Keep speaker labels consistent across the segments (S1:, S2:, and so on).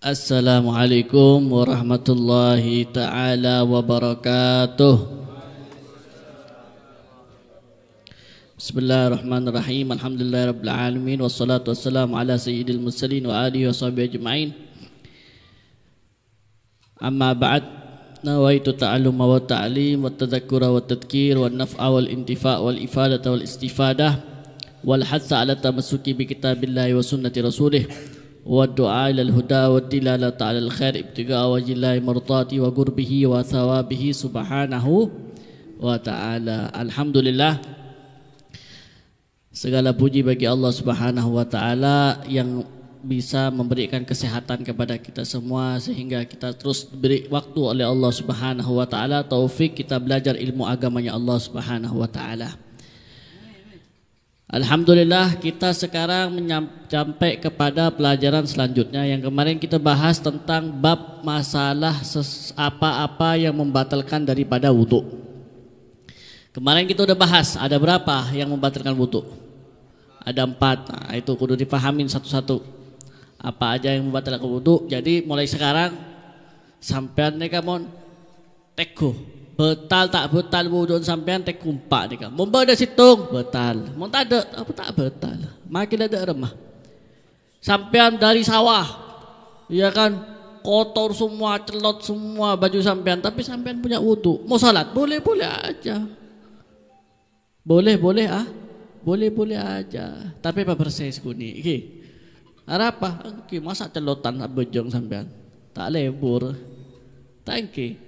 S1: Assalamualaikum warahmatullahi ta'ala wabarakatuh. Bismillahirrahmanirrahim. Alhamdulillahirabbil alamin wassalatu wassalamu ala sayyidil mursalin wa alihi washabihi ajma'in. Amma ba'd, nawaitu ta'alluma wa ta'lim wa tadhakkura wa tadhkir wa naf'a wal intifa' wal ifadata wal istifadah wal hatsa ala tamassuki bi kitabillahi wa sunnati rasulih wa du'a ilal huda wa tilalata alal khair ibtigaa wajillahi mardati wa qurbihi wa thawabihi subhanahu wa ta'ala. Alhamdulillah, segala puji bagi Allah subhanahu wa ta'ala yang bisa memberikan kesehatan kepada kita semua sehingga kita terus diberi waktu oleh Allah subhanahu wa ta'ala, taufik kita belajar ilmu agamanya Allah subhanahu wa ta'ala. Alhamdulillah, kita sekarang sampai kepada pelajaran selanjutnya yang kemarin kita bahas tentang bab masalah apa-apa yang membatalkan daripada wudhu. Kemarin kita udah bahas ada berapa yang membatalkan wudhu. Ada 4, nah, itu kudu dipahamin satu-satu. Apa aja yang membatalkan wudhu. Jadi mulai sekarang sampean nika mon teko betal tak betal wudhu sampean tek kumpak nika. Mun ada situng betal. Mun tak ada apa tak betal. Makin ada remah. Sampean dari sawah, ya kan, kotor semua, celot semua baju sampean, tapi sampean punya wudhu. Mau salat boleh-boleh aja. Boleh-boleh boleh-boleh aja. Tapi apa persis kuni? Iki. Apa? Iki masa celotan bejong sampean. Tak lebur. Tangki.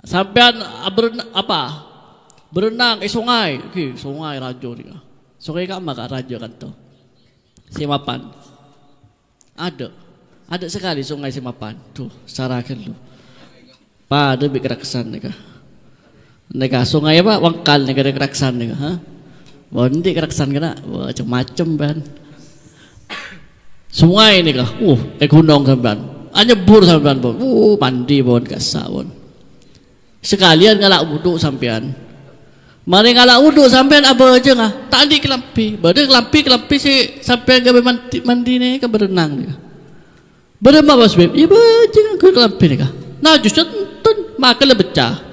S1: Sampean berenang sungai, sungai rajo ni. Sungai kat mana kat rajo kan tu? Simapan. Ada sekali sungai Simapan. Tuh, sarakan lu. Pada berkeraksan ni kah? Neka sungai apa? Wangkal ni kada keraksan ni kah? Ha? Bondi keraksan kena, macam-macam ban. Sungai ni kah? Gunung sampean. Anyebur sampean pun. Mandi pun kasak pun. Sekalian ngalak wuduk sampean. Mari ngalak wuduk sampean apa aja ngah? Tak ada kelampi. Bade kelampi si sampean gawe mandi ni ke berenang ni. Berenang apa sebab? Ya baje ke kelampi ni kah? Nah justru tun maka le pecah.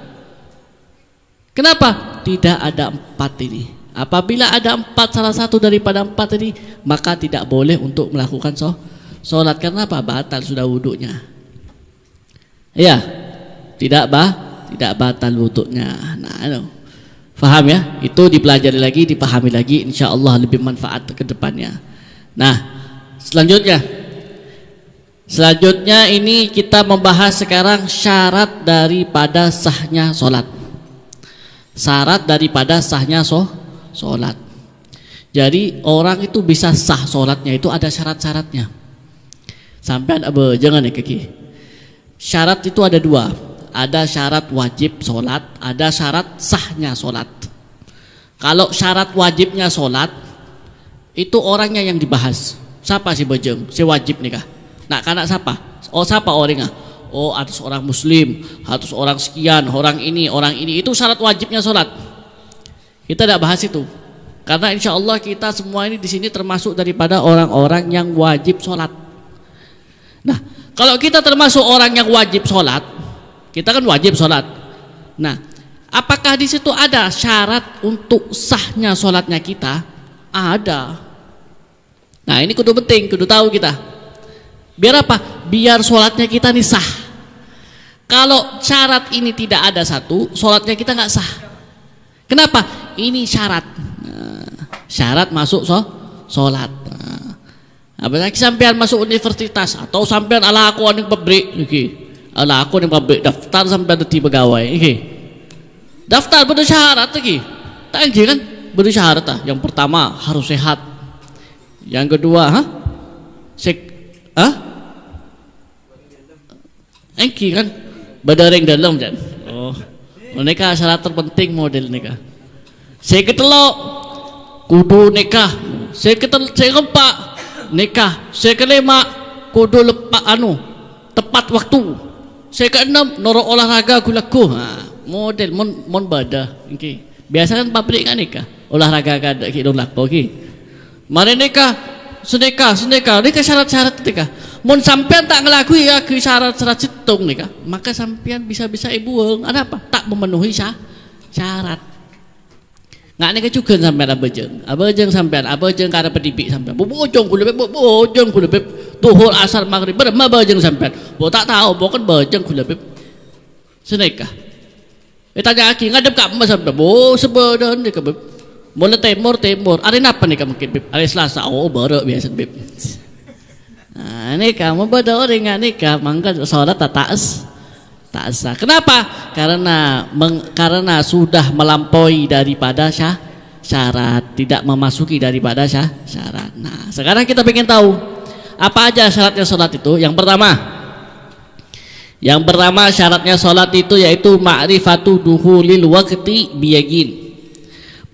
S1: Kenapa? Tidak ada 4 ini. Apabila ada 4 salah satu daripada 4 ini, maka tidak boleh untuk melakukan solat. Karena apa? Batal sudah wuduknya. Ya, tidak batal wuduknya. Nah, faham ya? Itu dipelajari lagi, dipahami lagi, insyaallah lebih manfaat ke depannya. Nah, selanjutnya ini kita membahas sekarang syarat daripada sahnya solat. Syarat daripada sahnya solat. Jadi orang itu bisa sah solatnya itu ada syarat-syaratnya. Sampai jangan ya kaki. Syarat itu ada 2. Ada syarat wajib solat, ada syarat sahnya solat. Kalau syarat wajibnya solat, itu orangnya yang dibahas. Siapa si bejeng, si wajib nikah? Nak kanak siapa? Siapa orangnya? Atas orang muslim, atas orang sekian, orang ini. Itu syarat wajibnya solat. Kita tidak bahas itu. Karena insya Allah kita semua ini di sini termasuk daripada orang-orang yang wajib solat. Nah, kalau kita termasuk orang yang wajib solat, kita kan wajib sholat. Nah, apakah di situ ada syarat untuk sahnya sholatnya kita? Ada. Nah, ini kudu penting, kudu tahu kita. Biar apa? Biar sholatnya kita nih sah. Kalau syarat ini tidak ada satu, sholatnya kita nggak sah. Kenapa? Ini syarat. Syarat masuk sholat. Apalagi sampean masuk universitas atau sampean ala aku ning pabrik iki. Alah aku ni pabrik daftar sampai dadi pegawai iki. Daftar bersyarat lagi. Tak kan? Bersyarat Yang pertama harus sehat. Yang kedua, Engki kan badaring dalam jan. Nikah syarat terpenting model nikah. Saya ketelok kudu nikah. Saya keempat nikah. Saya kelima kudu lepak tepat waktu. Saya ke-6 norok olahraga gulaku. Model mon bada. Okay. Biasa kan pabrik kan nikah. Olahraga kada ki dong lakko ki. Mari nikah, sedekah syarat-syarat nikah. Mun sampean tak ngelakui ya ke syarat-syarat situng nih kah, maka sampean bisa-bisa ibu ada apa? Tak memenuhi syarat. Nggak nih juga sampean abajeng sampean karena pedipik sampean. Bojong kulebeb tuhur asar maghrib berma bajeng sampean. Bo tak tahu bukan bajeng kulebeb. Seneka. Tanya aki ngadep ka mas sampean. Bo sebedan nih beb. Mulai timur. Hari apa nih mungkin beb? Hari Selasa. Oh baru biasa beb. Nah, ini kamu pada orang ini mangga sholat tak sah. Kenapa? Karena sudah melampaui daripada syarat, tidak memasuki daripada syarat. Nah, sekarang kita ingin tahu apa aja syaratnya sholat itu. Yang pertama syaratnya sholat itu yaitu ma'rifatu duhulil waqti biyaqin.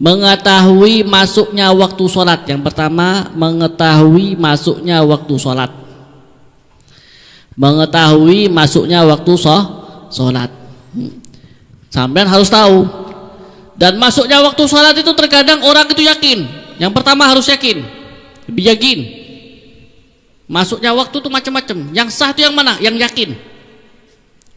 S1: Mengetahui masuknya waktu sholat. Yang pertama mengetahui masuknya waktu sholat. Mengetahui masuknya waktu sholat. Sampean harus tahu. Dan masuknya waktu sholat itu terkadang orang itu yakin. Yang pertama harus yakin. Yakin. Masuknya waktu itu macam-macam. Yang sah itu yang mana? Yang yakin.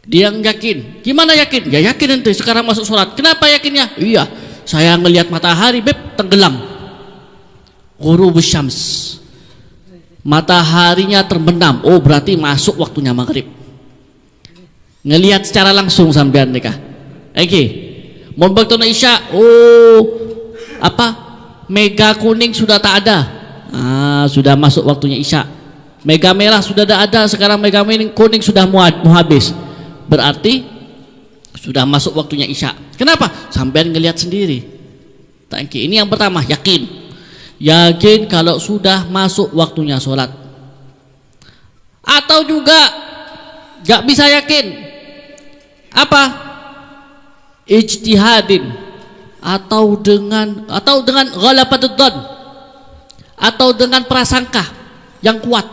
S1: Dia yang yakin. Gimana yakin? Ya yakin nanti sekarang masuk sholat. Kenapa yakinnya? Iya, saya ngelihat matahari beb tenggelam. Ghurubus syams. Mataharinya terbenam. Oh berarti masuk waktunya maghrib. Ngelihat secara langsung sampean nikah. Oke. Mau waktu isya. Oh apa? Mega kuning sudah tak ada. Sudah masuk waktunya isya. Mega merah sudah tak ada. Sekarang mega kuning sudah mau habis. Berarti sudah masuk waktunya isya. Kenapa? Sampean ngelihat sendiri. Tangki. Ini yang pertama, yakin. Yakin kalau sudah masuk waktunya sholat. Atau juga gak bisa yakin. Apa? Ijtihadin. Atau dengan ghalabatud dzan. Atau dengan prasangka yang kuat.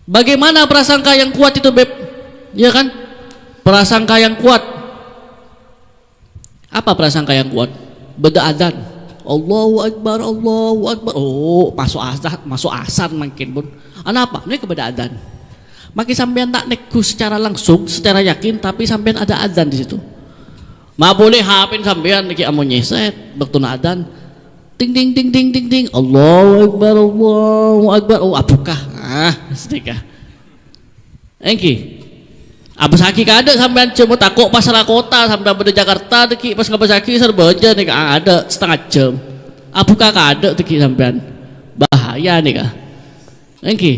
S1: Bagaimana prasangka yang kuat itu, Beb? Ya kan? Prasangka yang kuat. Apa prasangka yang kuat? Beda adzan. Allahu Akbar. Oh, masuk asar makin pun. Apa? Ini kepada adzan. Makin sampean tak neku secara langsung, secara yakin, tapi sampean ada adzan di situ. Ma boleh hapin sampean iki amun nyeset waktu adzan. Ting ting ting ting ting ting. Allahu Akbar. Oh, apakah? Sedekah. Engki. Abis haki kada sampean cuma takut pasar kota sampai pada Jakarta deki pas ngabas haki serba aja nih ada setengah jam. Apakah kada deki sampean bahaya nih kah? Engki.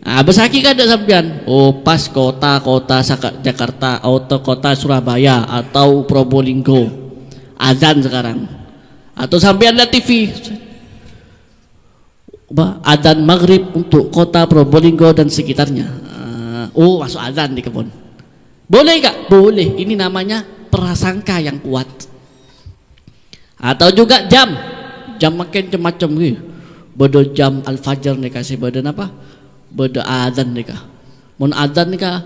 S1: Abis haki kada sampean. Oh pas kota Jakarta atau kota Surabaya atau Probolinggo azan sekarang. Atau sampean lihat TV. Adzan maghrib untuk kota Probolinggo dan sekitarnya. Oh masuk azan di kebun. Boleh gak? Boleh. Ini namanya prasangka yang kuat. Atau juga jam makin macam-macam gitu. Bodo jam al-fajr nih kasih badan apa? Bodo azan nih kah? Mun azan nih kah?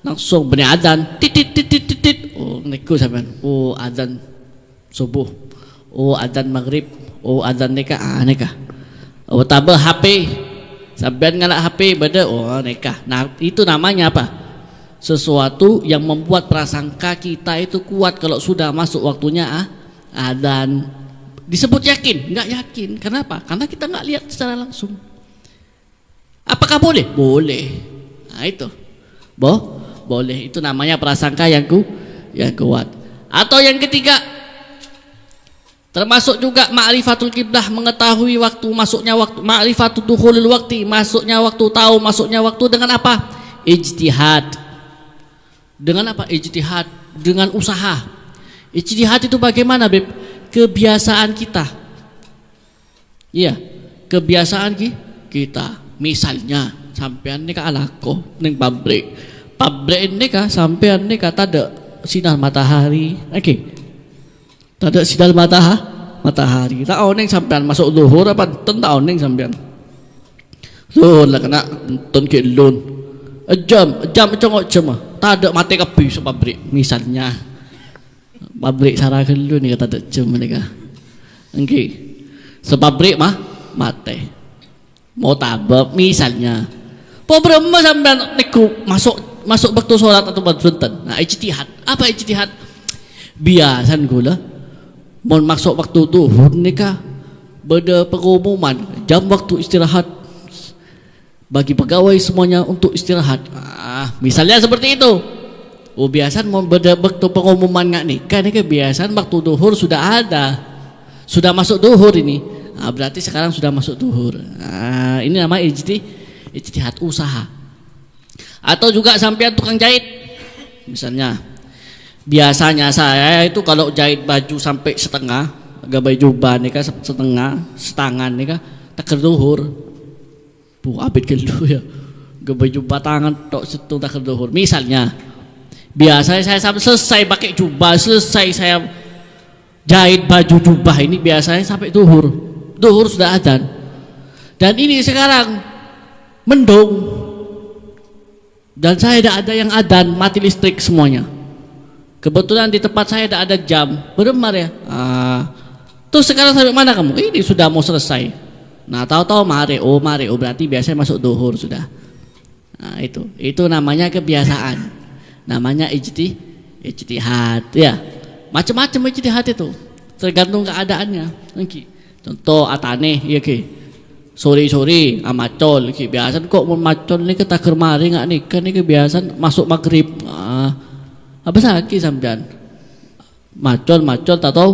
S1: Langsung benih azan. Titit. Oh niku sampean. Oh azan subuh. Oh azan maghrib. Oh azan nih kah? Nih kah? Oh tabah HP. Sampean ngalak HP beda. Oh nikah. Nah itu namanya apa? Sesuatu yang membuat prasangka kita itu kuat kalau sudah masuk waktunya adzan. Disebut yakin? Enggak yakin. Kenapa? Karena kita enggak lihat secara langsung. Apakah boleh? Boleh. Nah itu. Boleh. Itu namanya prasangka yang kuat. Atau yang ketiga, termasuk juga ma'rifatul qiblah, mengetahui waktu masuknya waktu, ma'rifatul dukhulil waqti, masuknya waktu, tahu masuknya waktu dengan apa? Ijtihad. Dengan apa? Ijtihad, dengan usaha. Ijtihad itu bagaimana, Beb? Kebiasaan kita. Iya, kebiasaan kita. Misalnya sampean nika alako ning pabrik nika sampean nika tada sinar matahari. Oke. Tada sinar matahari. Tak oneng sampean masuk zuhur apa tentang oneng sampean. Zuhur lah kena ton ke lun. Jam congok jam. Tak ada mati kepi so pabrik misalnya. Pabrik sarakan dulu nih kata jam mereka. Oke. So pabrik mah mati. Mau tabak misalnya. Problem sampean niku masuk waktu sholat atau benten. Nah, ijtihad. Apa ijtihad? Biasan gula mau masuk waktu duhur nika beda pengumuman jam waktu istirahat bagi pegawai semuanya untuk istirahat. Misalnya seperti itu. Biasan mau beda waktu pengumuman nggak nikah nika biasan waktu duhur sudah ada. Sudah masuk duhur ini. Berarti sekarang sudah masuk duhur. Ini nama ijtihad usaha. Atau juga sampean tukang jahit. Misalnya biasanya saya itu kalau jahit baju sampai setengah, gabai jubah nih kan setangan nih kan tak duhur. Abid gelu ya. Gabai jubah tangan tok situ tak duhur. Misalnya biasanya saya sampai selesai pakai jubah, selesai saya jahit baju jubah ini biasanya sampai duhur. Duhur sudah adzan. Dan ini sekarang mendung. Dan saya tidak ada yang adzan, mati listrik semuanya. Kebetulan di tempat saya tidak ada jam, beremar ya. Terus sekarang sampai mana kamu? Ini sudah mau selesai. Nah, tahu-tahu mari, berarti biasanya masuk duhur sudah. Nah, itu namanya kebiasaan. Namanya ijtihad ya. Macam-macam ijtihad itu. Tergantung keadaannya. Contoh atane ya ki. Sore-sore amacol ki biasa kok mau macol ni kita kermari enggak nikah ni kebiasaan masuk maghrib. Apa sakit sampean? Macol tahu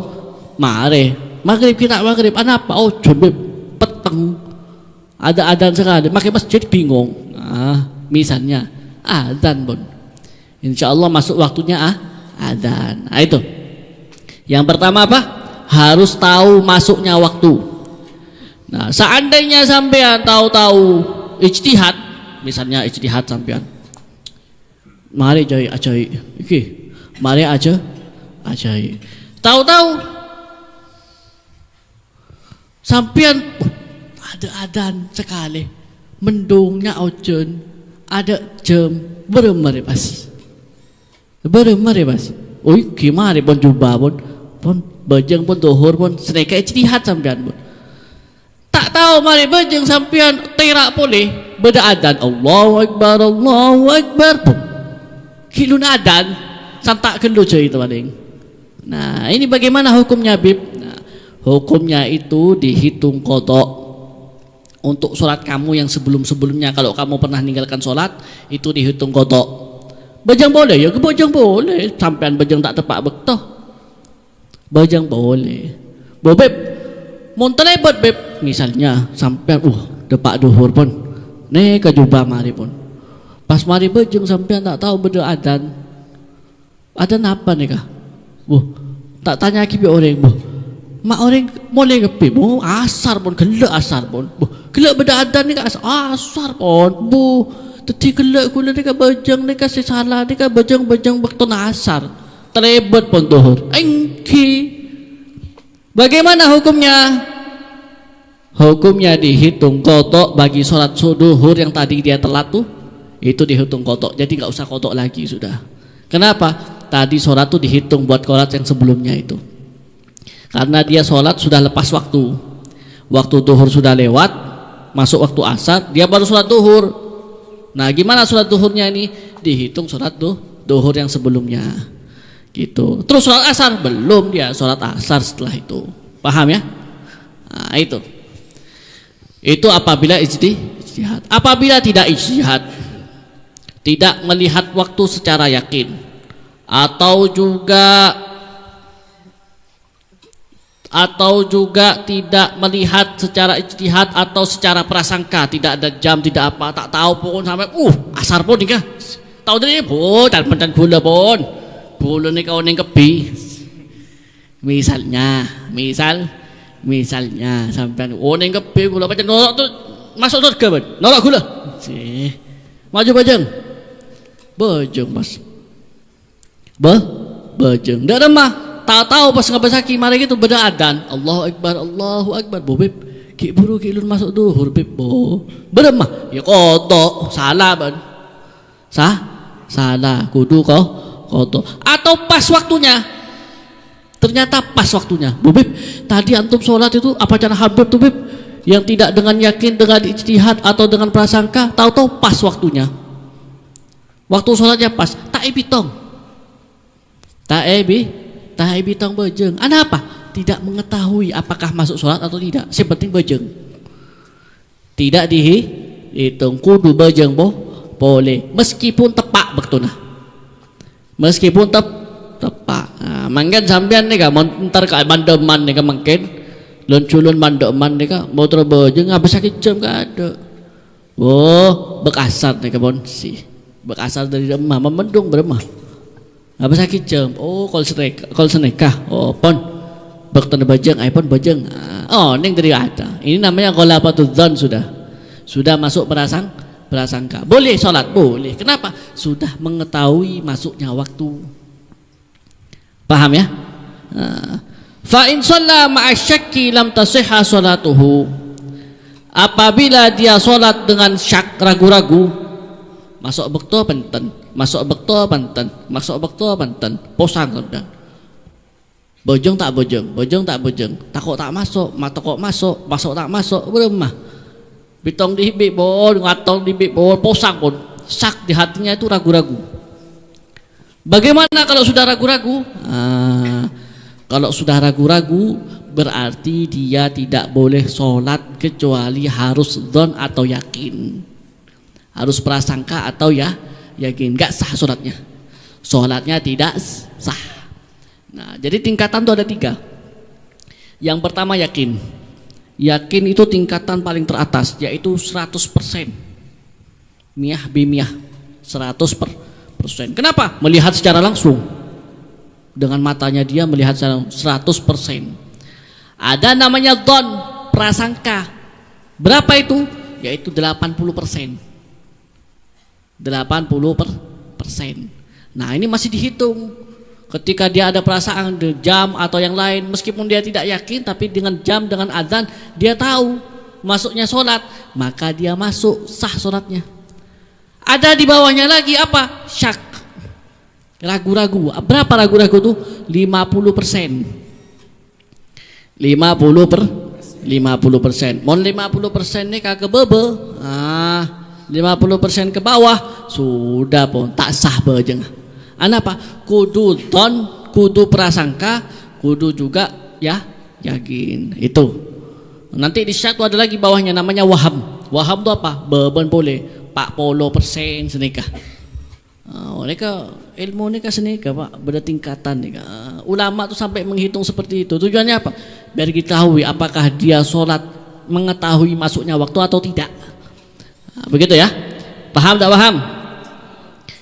S1: mare. Maghrib kita maghrib apa? Jombe peteng. Ada adzan sekali. Makai masjid bingung. Misalnya adzan pun. Insyaallah masuk waktunya adzan. Itu. Yang pertama apa? Harus tahu masuknya waktu. Nah, seandainya sampean tahu-tahu ijtihad, misalnya ijtihad sampean. Mari ajai. Mari ajai. Tahu-tahu sampean ada adzan sekali. Mendungnya ojen, ada jam beremari pas. Gimana pun jubah pun bajang pun duhur pun seneka ijtihad sampean pun. Tak tahu mari bajang sampean terak boleh beda adzan Allahu Akbar pun. Kilun adzan santak kelu je itu paling. Nah, ini bagaimana hukumnya Bib? Nah, hukumnya itu dihitung qada. Untuk sholat kamu yang sebelum-sebelumnya kalau kamu pernah meninggalkan sholat itu dihitung qada. Bajang boleh ya, bajang boleh. Sampean bajang tak tepak bektoh. Bajang boleh. Beb, mau terlebat Beb. Misalnya sampean depak duhur pun. Nih ke jubah mari pun. Pas mari bajang sampean tak tahu beda adzan. Adzan apa nih kah? Tak tanya lagi orang. Mak orang boleh ke Beb? Asar pun gelak asar pun. Gelak beda adzan ni kah asar pun. Tadi gelak kula ni kah bajang ni kah salah ni kah bajang bekton asar. Terlebat pun duhur. Engki. Bagaimana hukumnya? Hukumnya dihitung qada bagi sholat duhur yang tadi dia telat tuh. Itu dihitung qada. Jadi nggak usah qada lagi sudah. Kenapa? Tadi sholat tuh dihitung buat sholat yang sebelumnya itu. Karena dia sholat sudah lepas waktu. Waktu duhur sudah lewat, masuk waktu asar, dia baru sholat duhur. Nah, gimana sholat duhurnya ini? Dihitung sholat duhur yang sebelumnya. Gitu. Terus sholat asar belum dia sholat asar setelah itu. Paham ya? Nah, itu apabila ijtihad. Apabila tidak ijtihad, tidak melihat waktu secara yakin, atau juga tidak melihat secara ijtihad atau secara prasangka, tidak ada jam, tidak apa, tak tahu pun sampai asar pun nikah. Tahu dari dan pencan gula pun. Bulu nih kau neng kebi. Misalnya sampai neng kebi gula pencan nolak tuh masuk surga ben. Nolak gula. Maju bajang mas. Bajang. Dah remah. Tak tahu pas ngabasaki mari gitu beda adzan. Allahu Akbar. Beb. Ki buru ki lun masuk duhur Beb. Beremah. Ya qada. Salah ben. Salah. Kudu qada. Atau pas waktunya. Ternyata pas waktunya. Beb, tadi antum sholat itu apa cara Habib tuh Beb? yang tidak dengan yakin, dengan ijtihad atau dengan prasangka, tahu-tahu pas waktunya. Waktu sholatnya pas, tak bitong. Tak bitong bejeng. Ada apa? Tidak mengetahui apakah masuk sholat atau tidak. Yang penting bejeng. Tidak dihitung kudu bejeng boleh. Meskipun tepak bektuna. Meskipun tepak. Nah, mangken sampean nih kan entar ka mandeman nih kan mangken. Lunculun mandeman nih kan mau terbejeng habis sakit jam ka ada. Oh, bekasar nih kan si. Bekasar dari remah memendung beremah. Habis sakit jam. Oh, kol seneka. Oh, pon. Bektuna bejeng, iPhone bejeng. Oh, ning dari ada. Ini namanya ghalabatul dzan sudah. Sudah masuk prasangka. Boleh sholat, boleh. Kenapa? Sudah mengetahui masuknya waktu. Paham ya? Fa in shalla ma'a syakki lam tasihha sholatuhu. Apabila dia sholat dengan syak, ragu-ragu, masuk bekto penten, masuk bekto penten, masuk bekto penten, posang sudah. Bojong tak bojong, takut tak masuk, matok masuk tak masuk, beremah. Bitong dihibik bon, ngatong dihibik bon, posang pun, sak di hatinya itu ragu-ragu. Bagaimana kalau sudah ragu-ragu? Kalau sudah ragu-ragu berarti dia tidak boleh sholat kecuali harus dzon atau yakin, harus prasangka atau yakin, nggak sah sholatnya. Sholatnya tidak sah. Nah, jadi tingkatan itu ada 3. Yang pertama yakin. Yakin itu tingkatan paling teratas, yaitu 100%. Miyah bimiyah 100%. Kenapa? Melihat secara langsung. Dengan matanya dia melihat secara 100%. Ada namanya dzon, prasangka. Berapa itu? Yaitu 80%. 80%. Nah, ini masih dihitung. Ketika dia ada perasaan jam atau yang lain, meskipun dia tidak yakin, tapi dengan jam, dengan adzan, dia tahu masuknya sholat, maka dia masuk, sah sholatnya. Ada di bawahnya lagi apa? Syak, ragu-ragu. Berapa ragu-ragu itu? 50%. 50%. Mon 50% ini kagak bebe. 50% ke bawah sudah pun tak sah bejeng. Apa? Kudu dzon, kudu prasangka, kudu juga yakin. Itu. Nanti di syak ada lagi bawahnya namanya waham. Waham itu apa? Beban boleh 40% senikah. Mereka ilmu ini senikah Pak, bertingkatan nih. Ulama tuh sampai menghitung seperti itu. Tujuannya apa? Biar kita tahu apakah dia sholat mengetahui masuknya waktu atau tidak. Begitu ya? Paham tak paham?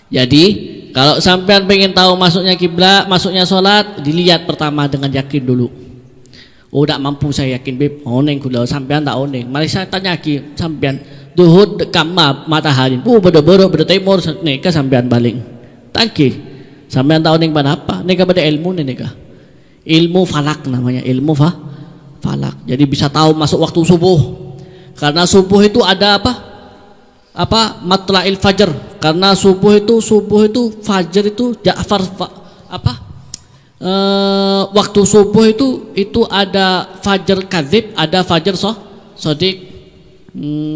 S1: Jadi kalau sampean pengen tahu masuknya kiblat, masuknya sholat, dilihat pertama dengan yakin dulu. Oh, tak mampu saya yakin beb. Oneng kula sampean tak oneng. Mari saya tanya lagi sampean. Duhur kama matahari. Beda timur neka sampean balik. Tangki. Sampean tak oneng pada apa? Neka pada ilmu neka. Ilmu falak namanya, ilmu falak. Jadi bisa tahu masuk waktu subuh. Karena subuh itu ada apa? Matla'il fajar. Karena subuh itu fajar itu Ja'far waktu subuh itu ada fajar kadzib, ada fajar sodik.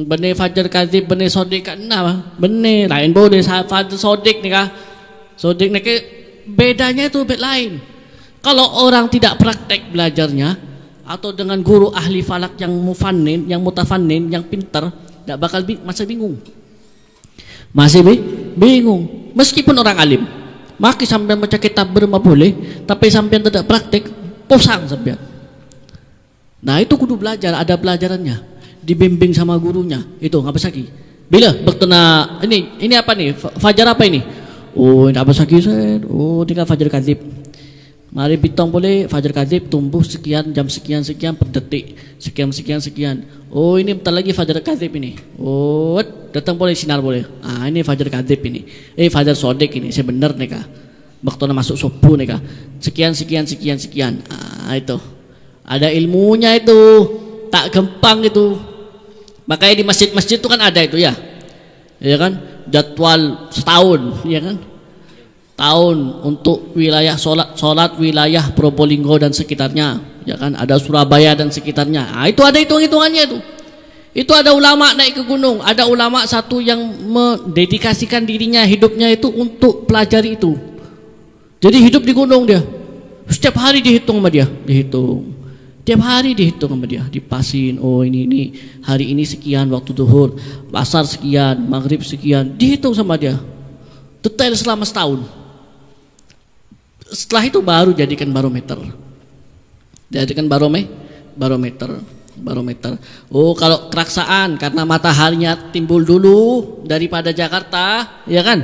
S1: Benih fajar kadzib, benih sodik kan benih lain boleh fajar sodik nih kah? Sodik nih bedanya itu lain. Kalau orang tidak praktek belajarnya atau dengan guru ahli falak yang mufannin, yang mutafannin, yang pintar, tidak bakal masih bingung. Masih bingung. Meskipun orang alim, maki sampai baca kitab berma boleh, tapi sampai tidak praktek, pusang sampai. Nah, itu kudu belajar, ada pelajarannya. Dibimbing sama gurunya. Itu ngapa lagi? Bila bektuna ini apa nih? Fajar apa ini? Oh, ini apa lagi? Oh, tinggal fajar kadzib. Mari bitong boleh fajar kadzib tumbuh sekian jam sekian per detik, sekian. Oh, ini bentar lagi fajar kadzib ini. Oh, datang boleh sinar boleh. Ini fajar kadzib ini. Fajar sodik ini sebenar nih kah. Bektuna masuk subuh nih kah. Sekian. Itu. Ada ilmunya itu. Tak gampang itu. Makanya di masjid-masjid itu kan ada itu ya. Ya kan? Jadwal setahun, ya kan? Tahun untuk wilayah sholat wilayah Probolinggo dan sekitarnya, ya kan, ada Surabaya dan sekitarnya. Itu ada hitung-hitungannya itu. Itu ada ulama naik ke gunung, ada ulama satu yang mendedikasikan dirinya, hidupnya itu untuk pelajari itu. Jadi hidup di gunung dia. Setiap hari dihitung sama dia, dihitung. Tiap hari dihitung sama dia, dipasin. Oh ini hari ini sekian waktu zuhur, asar sekian, maghrib sekian, dihitung sama dia. Detail selama setahun. Setelah itu baru jadikan barometer. Jadikan barometer. Oh kalau keraksaan karena mataharinya timbul dulu daripada Jakarta, ya kan?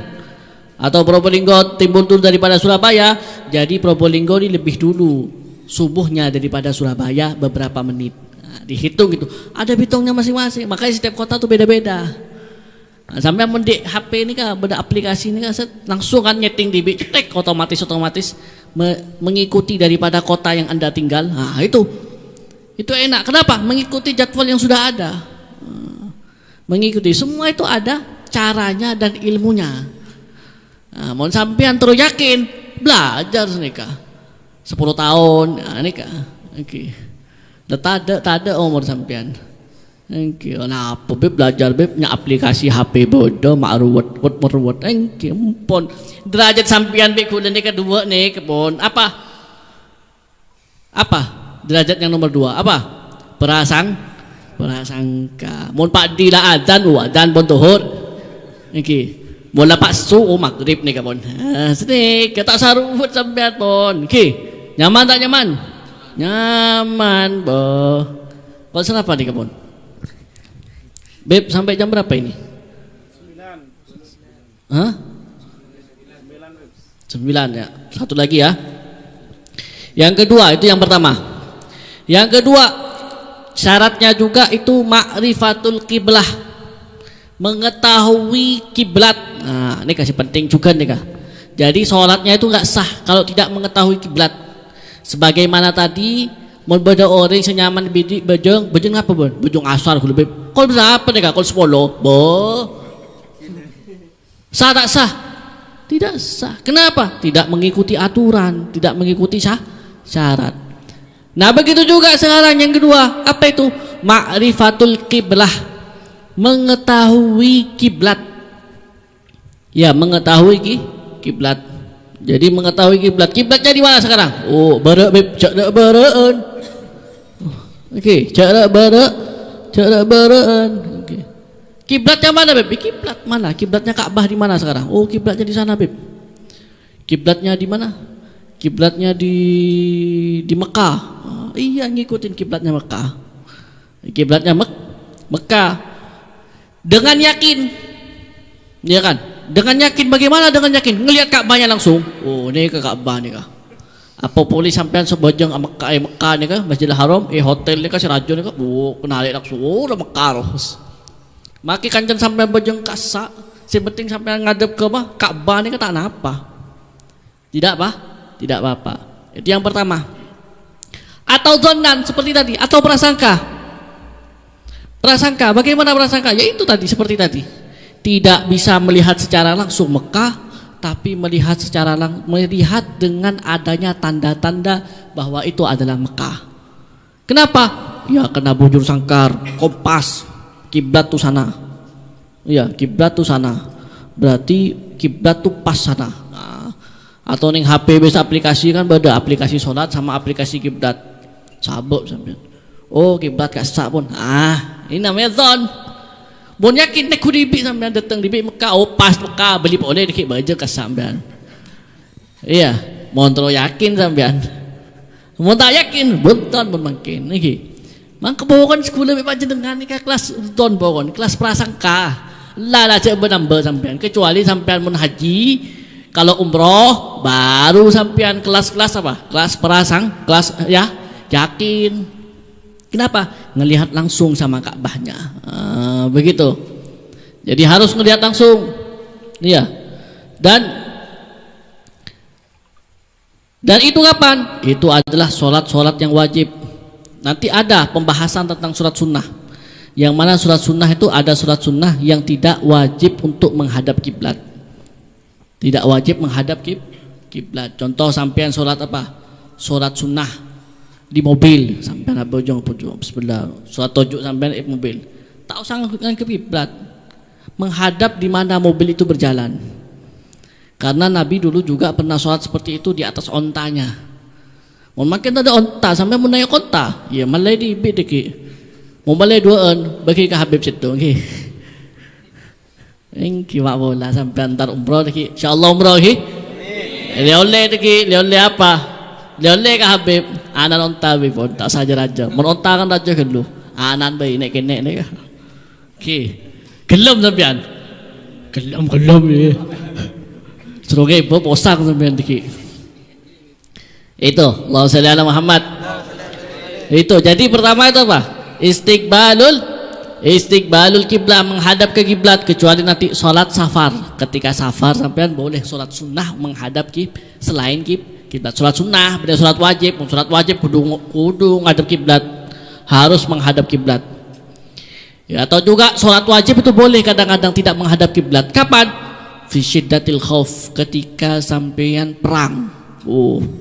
S1: Atau Probolinggo timbul dulu daripada Surabaya, jadi Probolinggo ini lebih dulu subuhnya daripada Surabaya beberapa menit. Nah, dihitung gitu. Ada hitungnya masing-masing. Makanya setiap kota tuh beda-beda. Nah, sampai mendik HP ini kan, beda aplikasi ini kan langsung kan nyeting di cetek otomatis mengikuti daripada kota yang Anda tinggal. Nah, itu enak. Kenapa? Mengikuti jadwal yang sudah ada. Mengikuti semua itu ada caranya dan ilmunya. Nah, mau sampean terus yakin belajar nikah 10 tahun, nah, nikah. Oke. Tak ada umur sampean. Oke, nah apa beb belajar beb nya aplikasi HP bodoh makruwet merwet. Oke, ampun. Derajat sampean beb kuliah nikah kedua nih kebon. Apa? Derajat yang nomor 2 apa? Prasangka. Mun Pak Di lah adzan pun tuhur. Oke. Mun lapak su maghrib nih kebon. Sedih, kita sarut sampean pon. Oke. Nyaman tak nyaman? Nyaman, boh. Kau kenapa nih kebon? Beb sampai jam berapa ini? 9. Hah? 9 ya. Satu lagi ya. Yang kedua itu yang pertama. Yang kedua syaratnya juga itu ma'rifatul qiblah, mengetahui kiblat. Nah, ini kasih penting juga nih kak. Jadi sholatnya itu nggak sah kalau tidak mengetahui kiblat. Sebagaimana tadi berbeda orang senyaman bidik bejeng apa bon? Bejeng asar kulo beb. Kol berapa nih kak? Kol 10. Sah tak sah? Tidak sah. Kenapa? Tidak mengikuti aturan, tidak mengikuti syarat. Nah begitu juga sekarang yang kedua, apa itu? Ma'rifatul qiblah, mengetahui kiblat. Ya, mengetahui kiblat. Jadi mengetahui kiblat. Kiblatnya di mana sekarang? Oh, barek beb, cak bareun. Oke, cak bareun. Oke. Kiblatnya mana beb? Kiblat mana? Kiblatnya Ka'bah di mana sekarang? Oh, kiblatnya di sana beb. Kiblatnya di mana? Kiblatnya di Mekah. Oh, iya ngikutin kiblatnya Mekah. Kiblatnya Mekah. Dengan yakin. Ya kan? Dengan yakin bagaimana dengan yakin? Ngelihat Ka'bahnya langsung. Oh, ini ke Ka'bah nih kah? Apa boleh sampean sebajang Mekah nih kah? Masjidil Haram, hotel nih kah si rajo nih kah? Oh, kenali langsung. Oh, udah Mekah loh. Maki kancan sampean bajang kasa. Si penting sampean ngadep ke Ka'bah nih kah tak napa. Tidak apa? Tidak apa-apa. Itu yang pertama. Atau zonan seperti tadi, atau prasangka. Prasangka, bagaimana prasangka? Ya itu tadi, seperti tadi. Tidak bisa melihat secara langsung Mekah, tapi melihat dengan adanya tanda-tanda bahwa itu adalah Mekah. Kenapa? Ya karena bujur sangkar, kompas, kiblat tuh sana. Ya, kiblat tuh sana. Berarti kiblat tuh pas sana. Nah, atau ning HP bisa aplikasi kan beda, aplikasi sholat sama aplikasi kiblat. Sabuk sampean. Oh, kiblat gak sak pun. Ini namanya zon. Bon yakin nek kudibi sampean datang di Mekah, oh pas Mekah beli boleh dikit baja ke sampean. Iya, mohon terlalu yakin sampean. Mohon tak yakin, bonton pun makin iki. Mang kebohongan sekolah be panjenengan iki kelas don bohon, kelas prasangka. Lah cek benambah sampean, kecuali sampean mun haji, kalau umroh baru sampean kelas-kelas apa? Kelas kelas ya, yakin. Kenapa? Ngelihat langsung sama Ka'bahnya. Begitu. Jadi harus ngelihat langsung. Iya. Dan itu kapan? Itu adalah sholat yang wajib. Nanti ada pembahasan tentang sholat sunnah. Yang mana sholat sunnah itu ada sholat sunnah yang tidak wajib untuk menghadap kiblat. Tidak wajib menghadap kiblat. Contoh sampean sholat apa? Sholat sunnah di mobil sampean bojong bismillah sholat tojuk sampean mobil Tak usah ke kiblat. Menghadap di mana mobil itu berjalan. Karena Nabi dulu juga pernah sholat seperti itu di atas ontanya. Mau makin ada onta sampai mau naik kota, ya malai di bid deki. Mau malai duaan bagi ke Habib situ, okay. Engki mak bola sampai antar umroh deki. Insyaallah umroh ki. Lioleh deki, lioleh apa? Lioleh ke Habib. Anan onta bi pun tak saja raja. Mun onta kan raja gelu. Anan bayi nek kenek nek. Okay. Gelem sampean. Gelem ya. Seroge ibu posang sampean diki. Itu, Allahumma shalli ala Muhammad. Itu, jadi pertama itu apa? Istiqbalul kiblat, menghadap ke kiblat, kecuali nanti sholat safar. Ketika safar sampean boleh sholat sunnah menghadap selain kiblat. Sholat sunnah, beda sholat wajib. Sholat wajib kudu ngadep kiblat, harus menghadap kiblat. Ya, atau juga sholat wajib itu boleh kadang-kadang tidak menghadap kiblat. Kapan? Fi syiddatil khauf, ketika sampean perang.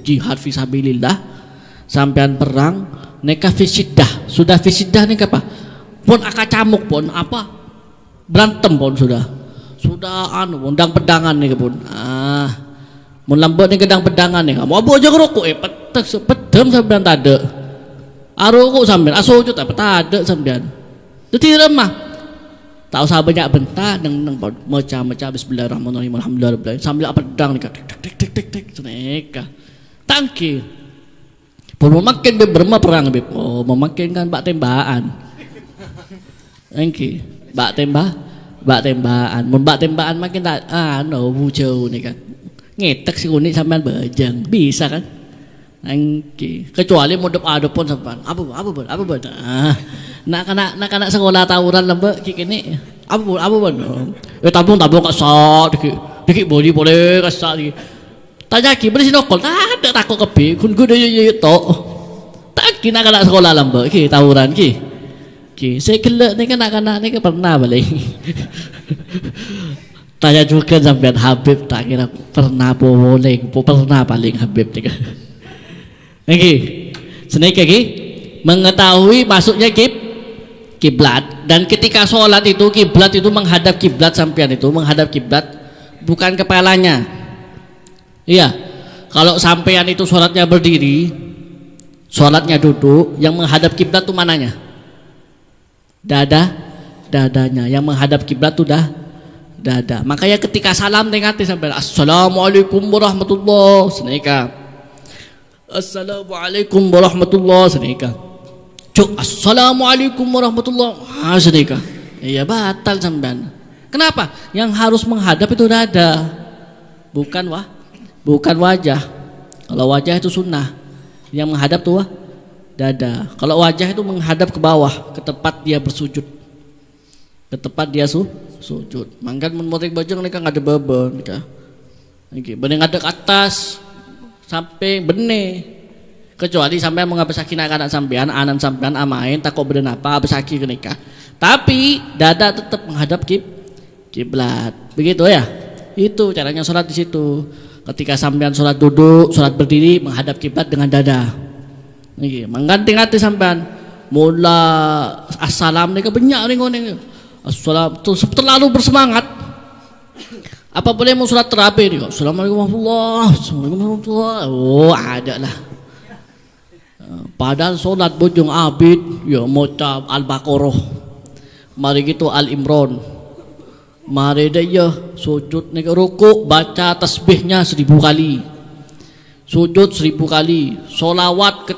S1: Jihad fisabilillah, sampean perang neka fi syiddah. Sudah fi syiddah neka apa? Pun aka camuk pun apa? Berantem pun sudah undang pedangan nih pun. Mun lambot nih gedang pedangan nih. Mau abu aja ngerokok pedem sampean tade. Arokok sampean asujud apa tade sampean. Dadi remah. Tak usah banyak bentah nang macam-macam bismillahirrahmanirrahim alhamdulillah sambil apa pedang nih tik seneka tangki pun memakin berma perang beb memakin kan bak tembakan engki bak tembakan mun bak tembakan makin tak bucau nih kan ngetek si kuning sampean bejeng bisa kan engki kecuali modep adopon sampean apa nak sekolah tawuran lembek kini apa tabung kasak dikit boleh kasak dikit tanya ki beri sinokol tak ada takut kepi kun kuda tok tak kina nak sekolah lembek ki tawuran ki saya kelak ni kan anak-anak ni pernah balik tanya juga sampean Habib tak kira pernah paling Habib ni kan lagi senaik lagi mengetahui masuknya kiblat, dan ketika sholat itu kiblat itu menghadap kiblat, sampean itu menghadap kiblat bukan kepalanya. Iya, kalau sampean itu sholatnya berdiri, sholatnya duduk, yang menghadap kiblat itu mananya? Dadanya. Yang menghadap kiblat itu dada. Makanya ketika salam tengati sampean assalamualaikum warahmatullahi wabarakatuh. Assalamualaikum warahmatullahi wabarakatuh. Assalamualaikum warahmatullahi wabarakatuh. Iya batal sampean. Kenapa? Yang harus menghadap itu dada, bukan wajah. Kalau wajah itu sunnah, yang menghadap tuh dada. Kalau wajah itu menghadap ke bawah, ke tempat dia bersujud, ke tempat dia sujud. Mangkan menmotek bajang mereka nggak ada beban, bening ada ke atas sampai benih. Kecuali sampai mau ngabesaki anak sampean, anan sampean amain takut beden apa abesaki kenika. Tapi dada tetap menghadap kiblat. Begitu ya. Itu caranya sholat di situ. Ketika sampean sholat duduk, sholat berdiri menghadap kiblat dengan dada. Niki, mengganti hati sampean. Mula assalam nika banyak ning assalam tuh terlalu bersemangat. Apa boleh mau sholat terapi nih? Assalamualaikum warahmatullahi wabarakatuh. Oh, ada lah. Padahal solat bojong abid ya maca Al-Baqarah, mari gitu Al-Imran, mari dia sujud nek rukuk baca tasbihnya 1000 kali, sujud 1000 kali, solawat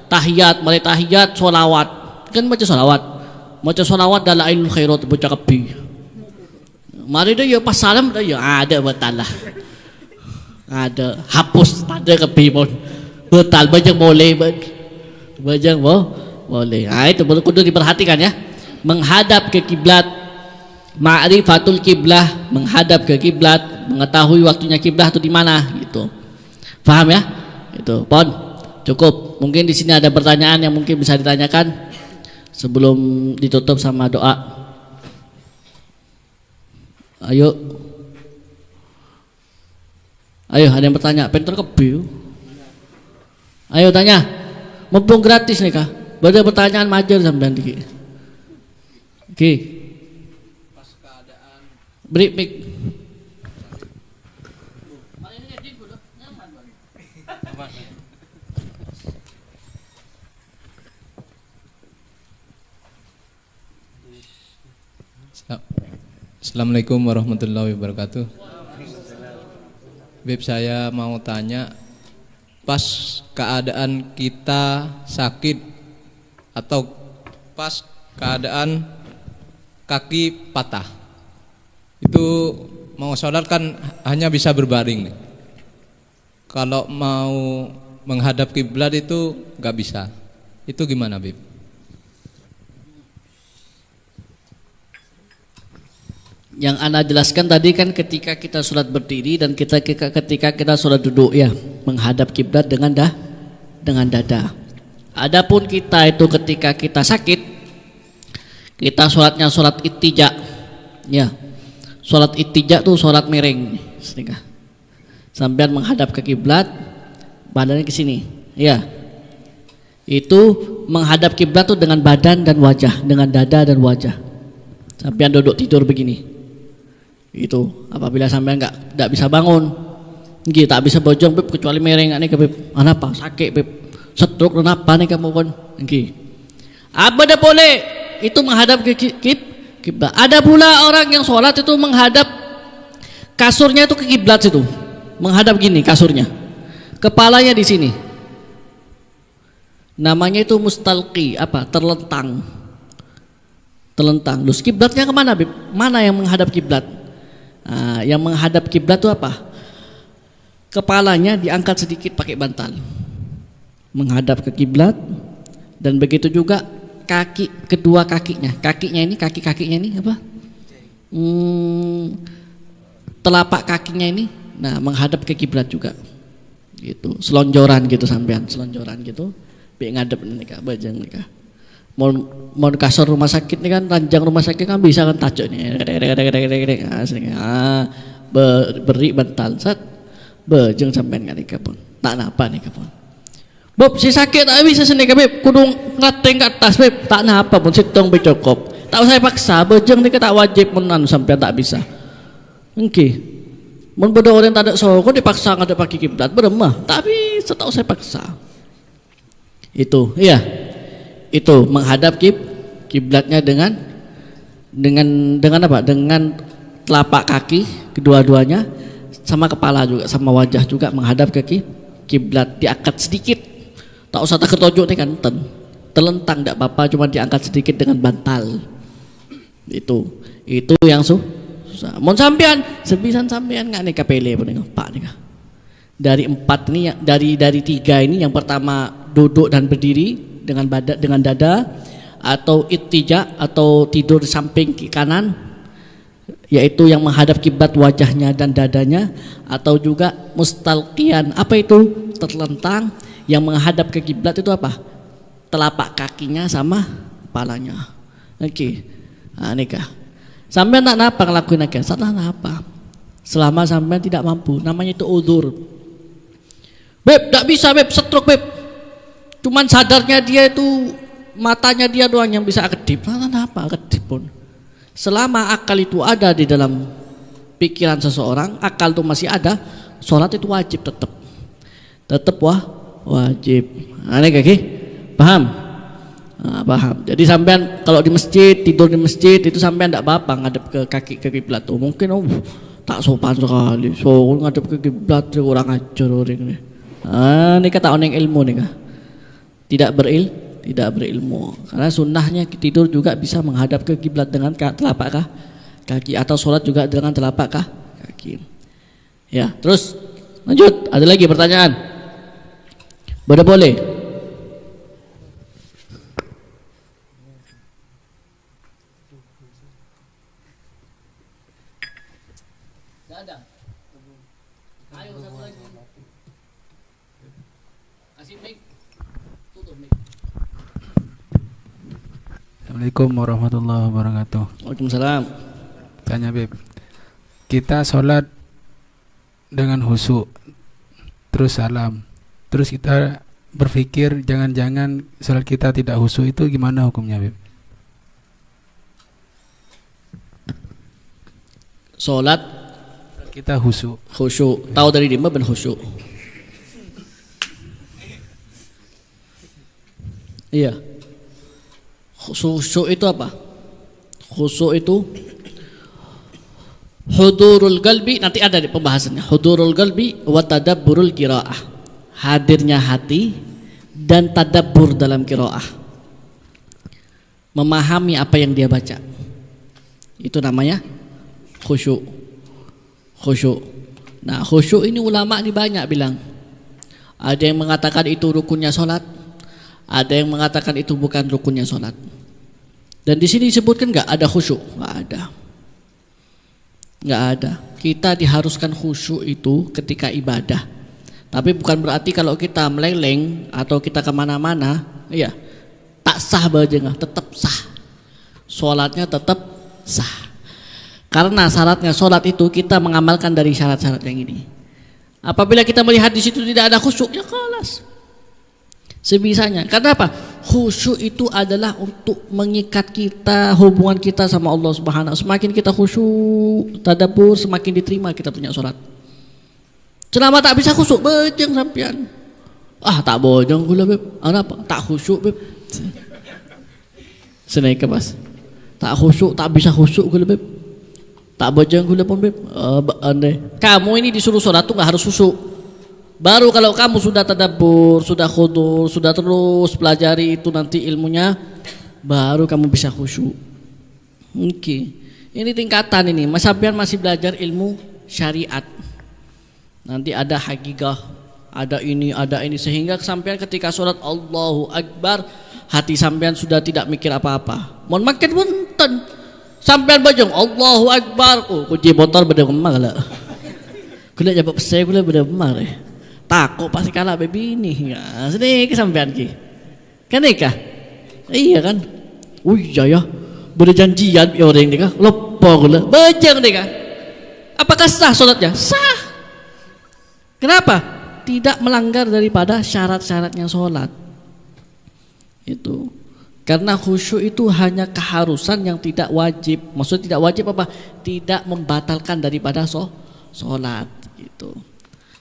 S1: tahiyat, mari tahiyat solawat kan baca solawat dalailul khairat baca kebi, mari dia pas salam dia ada batalah, ada hapus ada kebi pun betal bajang boleh itu kudu diperhatikan ya. Menghadap ke kiblat, ma'rifatul kiblah, menghadap ke kiblat, mengetahui waktunya kiblah itu di mana gitu. Paham ya? Itu pon cukup. Mungkin di sini ada pertanyaan yang mungkin bisa ditanyakan sebelum ditutup sama doa. Ayo ada yang bertanya pentor kebi. Ayo tanya, mumpung gratis nih kah? Ada pertanyaan majer sampean dikit. Oke. Pas keadaan break.
S2: Assalamualaikum warahmatullahi wabarakatuh. Beb, saya mau tanya, pas keadaan kita sakit atau pas keadaan kaki patah, itu mau sholat kan hanya bisa berbaring nih. Kalau mau menghadap kiblat itu nggak bisa. Itu gimana, Beb?
S1: Yang Anda jelaskan tadi kan ketika kita sholat berdiri dan ketika kita sholat duduk ya, menghadap kiblat dengan dada. Adapun kita itu ketika kita sakit, kita sholatnya sholat ittija, ya, sholat ittija tuh sholat miring, sampean menghadap ke kiblat, badannya ke sini, ya, itu menghadap kiblat tuh dengan badan dan wajah, dengan dada dan wajah. Sampean duduk tidur begini. Itu apabila sampean enggak bisa bangun, nggih tak bisa bojong Beb kecuali mereng nih Beb. Kenapa? Sakit Beb. Stroke kenapa nih kamu kon? Nggih. Apa dah boleh itu menghadap ke kiblat. Ada pula orang yang sholat itu menghadap kasurnya itu ke kiblat situ. Menghadap gini kasurnya. Kepalanya di sini. Namanya itu mustalqi, apa? Terlentang. Terus kiblatnya kemana Beb? Mana yang menghadap kiblat? Nah, yang menghadap kiblat itu apa? Kepalanya diangkat sedikit pakai bantal, menghadap ke kiblat, dan begitu juga kedua kakinya ini apa? Telapak kakinya ini, nah menghadap ke kiblat juga, gitu, selonjoran gitu sampean, selonjoran gitu, biar ngadep nikah, bajang nikah. Mau kasur rumah sakit nih kan, ranjang rumah sakit kan bisa kan tajuk nih, beri bantal, set, bejeng sampean nggak nikah pun, tak napa nikah pun. Bob si sakit tak bisa sendiri Beb, kudung ngateng ke atas Beb, tak napa pun sitong becokop, tak usah paksa, bejeng nikah tak wajib menan sampean tak bisa. Oke, mun bodoh orang tak ada soko dipaksa ngadep pakai kiblat beremah, tapi tak usah paksa. Itu, iya. Itu menghadap kiblatnya dengan apa? Dengan telapak kaki kedua-duanya, sama kepala juga, sama wajah juga menghadap ke kiblat, diangkat sedikit. Tak usah tak ketojok nih kan, terlentang tidak apa-apa, cuma diangkat sedikit dengan bantal. Itu yang susah. Mon sampean sebisan sampean nggak nih kapele pun Pak nih. Dari 4 ini, dari 3 ini, yang pertama duduk dan berdiri dengan dada, atau ittija atau tidur di samping kanan, yaitu yang menghadap kiblat wajahnya dan dadanya, atau juga mustalqian, apa itu? Terlentang, yang menghadap ke kiblat itu apa? Telapak kakinya sama kepalanya. Oke. Nah, nikah. Sampean tak napa ngelakuin nikah? Tak napa. Selama sampean tidak mampu, namanya itu udzur. Beb, tak bisa Beb, stroke Beb. Cuman sadarnya dia itu, matanya dia doang yang bisa kedip. Kenapa kedip pun? Selama akal itu ada di dalam pikiran seseorang, akal itu masih ada, sholat itu wajib tetap wajib. Aneh kaki? Paham? Paham. Jadi sampean kalau di masjid, tidur di masjid itu sampean tidak apa-apa ngadep ke kaki ke kiblat. Mungkin tak sopan sekali. So ngadep ke kiblat kurang ajar orang ini. Ini kata oneng ilmu nih kah? Tidak berilmu, karena sunnahnya tidur juga bisa menghadap ke kiblat dengan telapak kaki, atau sholat juga dengan telapak kaki. Ya, terus lanjut, ada lagi pertanyaan? Boleh. Tidak ada. Ayo satu lagi. Kasih mic.
S3: Assalamualaikum warahmatullahi wabarakatuh.
S1: Waalaikumsalam.
S3: Tanya Beb, kita sholat dengan khusyuk, terus salam, terus kita berpikir jangan-jangan sholat kita tidak khusyuk, itu gimana hukumnya Beb?
S1: Solat
S3: kita khusyuk.
S1: khusyuk. Tahu dari dimana ben khusyuk? Iya. Khusyuk itu apa? Khusyuk itu hudurul qalbi, nanti ada di pembahasannya. Hudurul qalbi wa tadabburul qiraah. Hadirnya hati dan tadabbur dalam qiraah. Memahami apa yang dia baca. Itu namanya khusyuk. Khusyuk. Nah, khusyuk ini ulama ini banyak bilang. Ada yang mengatakan itu rukunnya salat. Ada yang mengatakan itu bukan rukunnya salat. Dan di sini disebutkan enggak ada khusyuk? Enggak ada. Enggak ada. Kita diharuskan khusyuk itu ketika ibadah. Tapi bukan berarti kalau kita meleleng atau kita kemana-mana, iya, tak sah bajengah, tetap sah. Sholatnya tetap sah. Karena syaratnya sholat itu kita mengamalkan dari syarat-syarat yang ini. Apabila kita melihat di situ tidak ada khusyuk, ya kelas. Sebisanya. Karena apa? Khusyuk itu adalah untuk mengikat kita, hubungan kita sama Allah Subhanahu. Semakin kita khusyuk, tadabbur, semakin diterima kita punya sholat. Selama tak bisa khusyuk, bejeng sampean. Ah, tak bojong gula beb. Kenapa? Tak khusyuk beb. Senaik ke pas. Tak khusyuk, tak bisa khusyuk gula beb. Tak bojong gula pun beb. Kamu ini disuruh sholat tuh nggak harus khusyuk. Baru kalau kamu sudah tadabbur, sudah khudur, sudah terus pelajari itu nanti ilmunya, baru kamu bisa khusyuk. Oke. Ini tingkatan ini. Mas Sabian masih belajar ilmu syariat. Nanti ada hakikah, ada ini sehingga sampean ketika sholat Allahu Akbar, hati sampean sudah tidak mikir apa-apa. Mohon makin wonten. Sampean bajong Allahu Akbar. Oh, kunci motor beda memar lah. Kula jawab saya kula beda memar. Takut pasti kalah baby ini ya, sedih kesampean ki kan kah? Iya kan? Iya ya berjanjian orang ni kah? Lupa gula bajang ni kah? Apakah sah solatnya? Sah. Kenapa? Tidak melanggar daripada syarat-syaratnya solat itu. Karena khusyuk itu hanya keharusan yang tidak wajib. Maksudnya tidak wajib apa? Tidak membatalkan daripada solat gitu.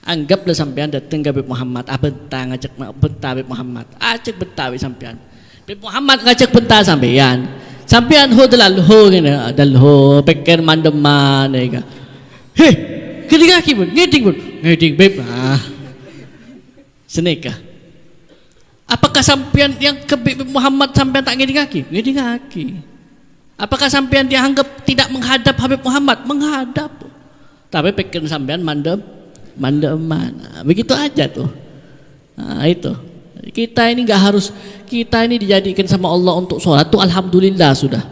S1: Anggaplah sampean datang ke Habib Muhammad, bentang ngajak bentah Habib Muhammad, ajak bentah sampean. Habib Muhammad ngajak bentah sampean. Sampean ho dalho ngene, dalho pikir mandeman ya. Heh, kiri kaki pun, ngeding Beb. Seneka. Apakah sampean yang ke Habib Muhammad sampean tak ngeding kaki? Ngeding kaki. Apakah sampean dianggap tidak menghadap Habib Muhammad? Menghadap. Tapi pikir sampean mandeman. Begitu aja tuh. Nah, itu. Kita ini enggak harus, kita ini dijadikan sama Allah untuk sholat tuh alhamdulillah sudah.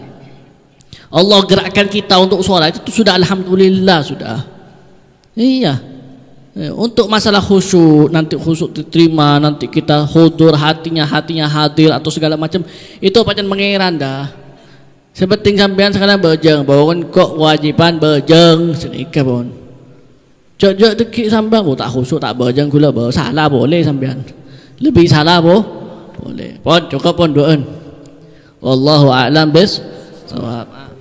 S1: Allah gerakkan kita untuk sholat itu sudah alhamdulillah sudah. Iya. Untuk masalah khusyuk, nanti khusyuk diterima, nanti kita hudur hatinya hadir atau segala macam, itu pancen mengeran dah. Sepenting sampean sekarang bejeng, bangun kok wajiban bejeng sedikit pun. Jok dekik sampean tak khusyuk tak bejeng gula salah boleh sampean. Lebih salah boleh. Pon cukup pon doan. Wallahu a'lam bis shawab.